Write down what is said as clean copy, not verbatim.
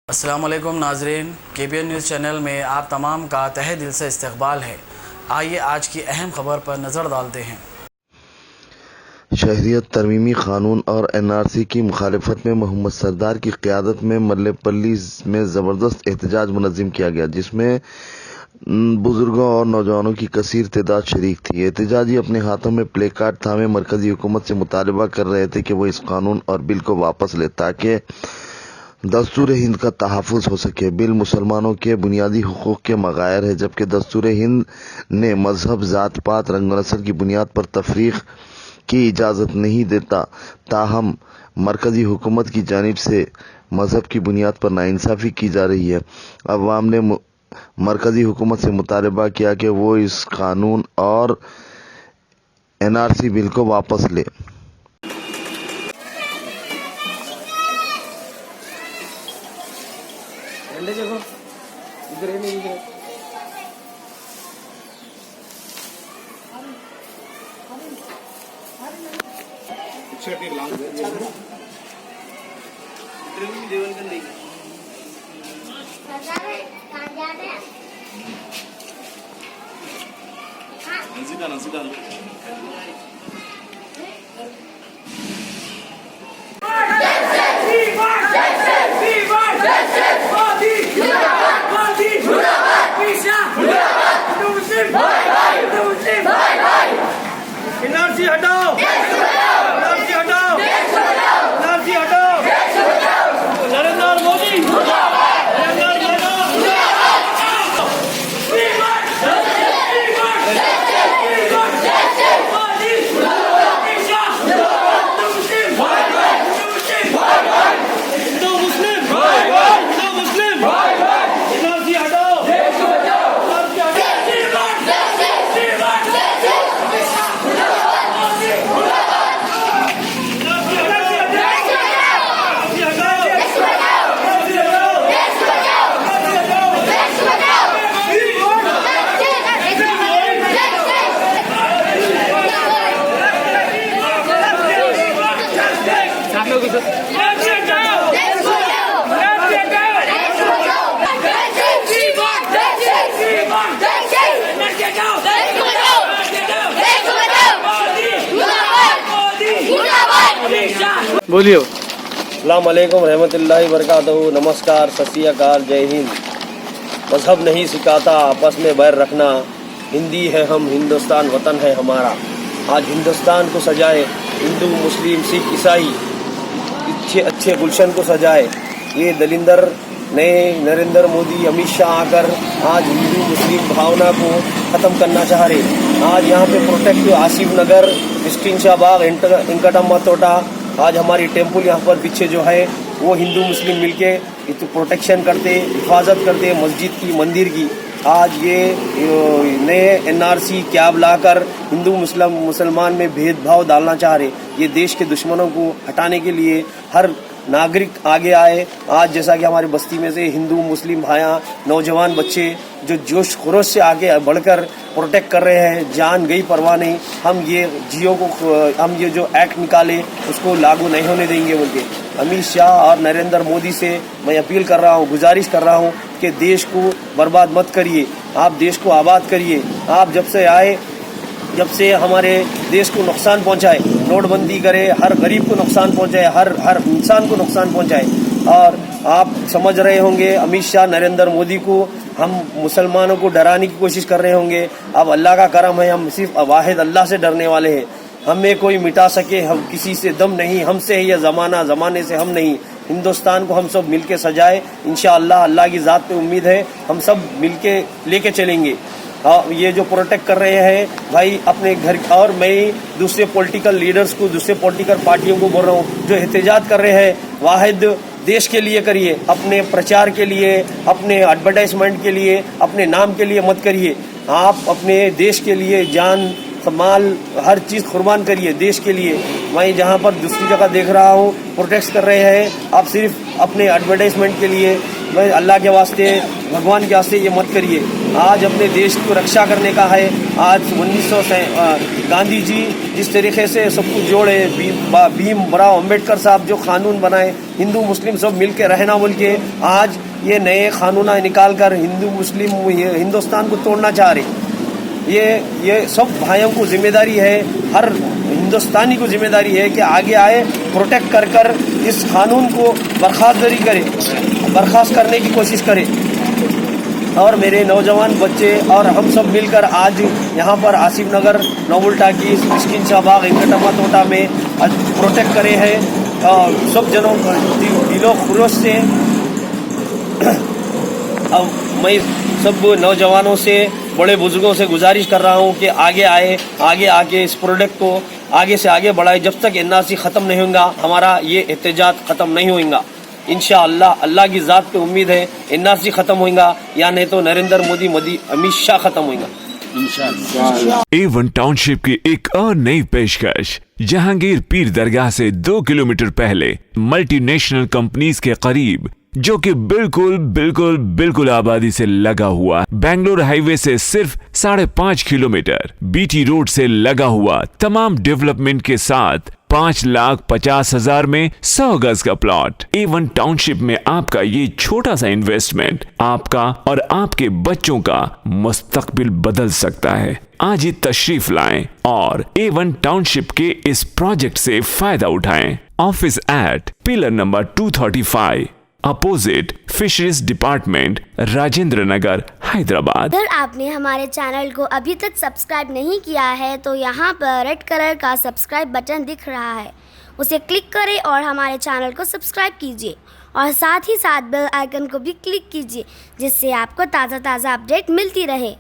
अस्सलामुअलैकुम नाजरीन, KBN news channel में आप तमाम का तहे दिल से इस्तकबाल है। आइए आज की अहम खबर पर नज़र डालते हैं। शहरियत तरमीमी क़ानून और NRC की मुखालिफत में मोहम्मद सरदार की क़यादत में मल्लेपल्ली में ज़बरदस्त एहतजाज मुनज़्ज़म किया गया, जिसमें बुजुर्गों और नौजवानों की कसीर तादाद शरीक थी। एहतजाजी अपने हाथों में प्ले कार्ड थामे मरकज़ी हुकूमत से मुतालबा कर रहे थे कि वो इस कानून और बिल को वापस ले, ताकि दस्तूर हिंद का तहफ़्फ़ुज़ हो सके। बिल मुसलमानों के बुनियादी हुकूक़ के मग़ायर है, जबकि दस्तूर हिंद ने मज़हब, ज़ात पात, रंग नस्ल की बुनियाद पर तफ़रीक़ की इजाज़त नहीं देता। ताहम मरकज़ी हुकूमत की जानिब से मज़हब की बुनियाद पर नाइंसाफ़ी की जा रही है। अवाम ने मरकज़ी हुकूमत से मुतालबा किया कि वो इस कानून और NRC बिल को वापस ले। NRC हटाओ, NRC हटाओ, NRC हटाओ, नरेंद्र मोदी, बोलियो। अस्सलाम वालेकुम रहमतुल्लाहि बरकातहू। नमस्कार, सत श्री अकाल, जय हिंद। मजहब नहीं सिखाता आपस में बैर रखना, हिंदी है हम, हिंदुस्तान वतन है हमारा। आज हिंदुस्तान को सजाए हिंदू, मुस्लिम, सिख, ईसाई, अच्छे अच्छे गुलशन को सजाए ये दलिंदर नए नरेंद्र मोदी, अमित शाह आकर आज हिंदू मुस्लिम भावना को ख़त्म करना चाह रहे। आज यहाँ पे प्रोटेक्ट आसिफ नगर, मिस्किन शाह बाग, इंकटम्मा तोटा, आज हमारी टेम्पल यहाँ पर पीछे जो है वो हिंदू मुस्लिम मिलके प्रोटेक्शन करते, हिफाजत करते मस्जिद की, मंदिर की। आज ये नए NRC कैब लाकर हिंदू मुसलमान में भेदभाव डालना चाह रहे। ये देश के दुश्मनों को हटाने के लिए हर नागरिक आगे आए। आज जैसा कि हमारी बस्ती में से हिंदू मुस्लिम भाइयाँ, नौजवान बच्चे जो जोश खरोश से आगे बढ़कर प्रोटेक्ट कर रहे हैं, जान गई परवाह नहीं। हम ये जो एक्ट निकाले उसको लागू नहीं होने देंगे बोल के अमित शाह और नरेंद्र मोदी से मैं अपील कर रहा हूँ, गुजारिश कर रहा हूँ कि देश को बर्बाद मत करिए, आप देश को आबाद करिए। आप जब से आए, जब से हमारे देश को नुकसान पहुंचाए, नोटबंदी करे, हर गरीब को नुकसान पहुंचाए, हर इंसान को नुकसान पहुंचाए। और आप समझ रहे होंगे अमित शाह, नरेंद्र मोदी को हम मुसलमानों को डराने की कोशिश कर रहे होंगे। अब अल्लाह का करम है, हम सिर्फ वाहिद अल्लाह से डरने वाले हैं। हमें कोई मिटा सके, हम किसी से दम नहीं, हमसे है यह ज़माना, ज़माने से हम नहीं। हिंदुस्तान को हम सब मिलके सजाए इंशाअल्लाह। अल्लाह की ज़ात पे उम्मीद है, हम सब मिलके लेके चलेंगे। ये जो प्रोटेक्ट कर रहे हैं भाई अपने घर, और मैं दूसरे पॉलिटिकल लीडर्स को, दूसरे पॉलिटिकल पार्टियों को बोल रहा हूँ जो एहतजाज कर रहे हैं, वाहिद देश के लिए करिए, अपने प्रचार के लिए, अपने एडवर्टाइजमेंट के लिए, अपने नाम के लिए मत करिए। आप अपने देश के लिए जान, माल, हर चीज़ कुर्बान करिए देश के लिए। मैं जहाँ पर दूसरी जगह देख रहा हूँ प्रोटेस्ट कर रहे हैं, आप सिर्फ अपने एडवर्टाइजमेंट के लिए मैं अल्लाह के वास्ते, भगवान के वास्ते ये मत करिए। आज अपने देश को रक्षा करने का है। आज 1900 गांधी जी जिस तरीके से सब कुछ जोड़े, भीमराव अम्बेडकर साहब जो कानून बनाए, हिंदू मुस्लिम सब मिल के रहना बोल के, आज ये नए कानून निकाल कर हिंदू मुस्लिम हिंदुस्तान को तोड़ना चाह रहे। ये सब भाइयों को जिम्मेदारी है, हर हिंदुस्तानी को जिम्मेदारी है कि आगे आए, प्रोटेक्ट कर इस कानून को बर्खास्त करने की कोशिश करें। और मेरे नौजवान बच्चे और हम सब मिलकर आज यहाँ पर आसिफ नगर, नोबल टाकीज, मिस्किन शाहबाग, वेंकटम्मा तोटा में प्रोटेक्ट करे हैं। सब जनों दिलो खुरोश से अब मैं सब नौजवानों से, बड़े बुजुर्गों से गुजारिश कर रहा हूँ कि आगे आए, आगे आके इस प्रोडक्ट को आगे से आगे बढ़ाए। जब तक एनआरसी ख़त्म नहीं होगा, हमारा ये एहतजाज ख़त्म नहीं होगा। इंशाअल्लाह, अल्लाह की ज़ात पे उम्मीद है एनआरसी ख़त्म होगा, या नहीं तो नरेंद्र मोदी अमित शाह ख़त्म होगा इंशाअल्लाह। A1 टाउनशिप की एक और नई पेशकश। जहांगीर पीर दरगाह से 2 किलोमीटर पहले मल्टीनेशनल कंपनीज के करीब, जो कि बिल्कुल आबादी से लगा हुआ, बेंगलोर हाईवे से सिर्फ 5.5 किलोमीटर, बीटी रोड से लगा हुआ, तमाम डेवलपमेंट के साथ 5,50,000 में 100 गज का प्लॉट। A1 टाउनशिप में आपका ये छोटा सा इन्वेस्टमेंट आपका और आपके बच्चों का मुस्तकबिल बदल सकता है। आज ही तशरीफ लाएं और A1 टाउनशिप के इस प्रोजेक्ट से फायदा उठाएं। Office at pillar number 235, opposite fisheries department, Rajendra Nagar, Hyderabad. अगर आपने हमारे चैनल को अभी तक सब्सक्राइब नहीं किया है तो यहाँ पर रेड कलर का सब्सक्राइब बटन दिख रहा है, उसे क्लिक करें और हमारे चैनल को सब्सक्राइब कीजिए और साथ ही साथ बेल आइकन को भी क्लिक कीजिए, जिससे आपको ताज़ा अपडेट मिलती रहे।